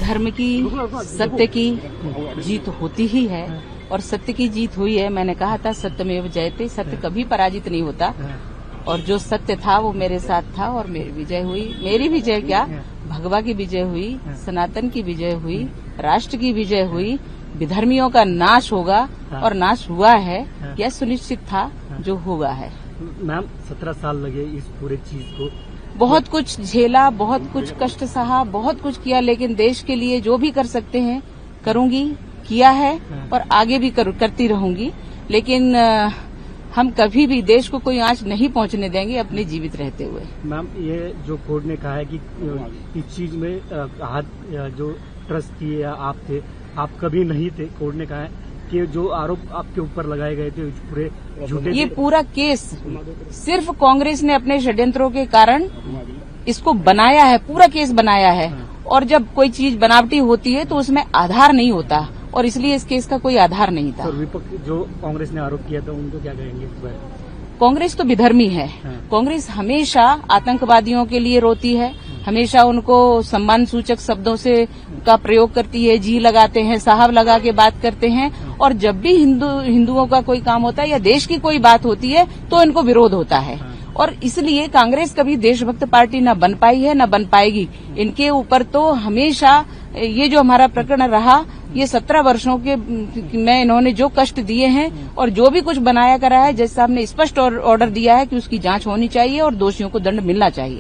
धर्म की, सत्य की जीत होती ही है और सत्य की जीत हुई है। मैंने कहा था सत्यमेव जयते, सत्य कभी पराजित नहीं होता और जो सत्य था वो मेरे साथ था और मेरी विजय हुई। मेरी विजय क्या, भगवा की विजय हुई, सनातन की विजय हुई, राष्ट्र की विजय हुई, विधर्मियों का नाश होगा और नाश हुआ है, यह सुनिश्चित था, जो हुआ है। मैम 17 साल लगे इस पूरे चीज को, बहुत कुछ झेला, बहुत कुछ कष्ट सहा, बहुत कुछ किया, लेकिन देश के लिए जो भी कर सकते हैं करूंगी, किया है और आगे भी करती रहूंगी। लेकिन हम कभी भी देश को कोई आंच नहीं पहुंचने देंगे अपने जीवित रहते हुए। मैम ये जो कोर्ट ने कहा है कि इस चीज में हाथ जो ट्रस्टी या आप थे, आप कभी नहीं थे। कोर्ट ने कहा है कि जो आरोप आपके ऊपर लगाए गए थे पूरे झूठे, ये पूरा केस सिर्फ कांग्रेस ने अपने षड्यंत्रों के कारण इसको बनाया है, पूरा केस बनाया है। और जब कोई चीज बनावटी होती है तो उसमें आधार नहीं होता और इसलिए इस केस का कोई आधार नहीं था। विपक्ष जो कांग्रेस ने आरोप किया था उनको क्या कहेंगे? कांग्रेस तो विधर्मी है। कांग्रेस हमेशा आतंकवादियों के लिए रोती है, हमेशा उनको सम्मान सूचक शब्दों से का प्रयोग करती है, जी लगाते हैं, साहब लगा के बात करते हैं। और जब भी हिंदुओं का कोई काम होता है या देश की कोई बात होती है तो इनको विरोध होता है और इसलिए कांग्रेस कभी देशभक्त पार्टी न बन पाई है न बन पाएगी। इनके ऊपर तो हमेशा ये जो हमारा प्रकरण रहा, ये 17 वर्षों के में इन्होंने जो कष्ट दिए हैं और जो भी कुछ बनाया करा है, जज साहब ने स्पष्ट ऑर्डर दिया है कि उसकी जांच होनी चाहिए और दोषियों को दंड मिलना चाहिए।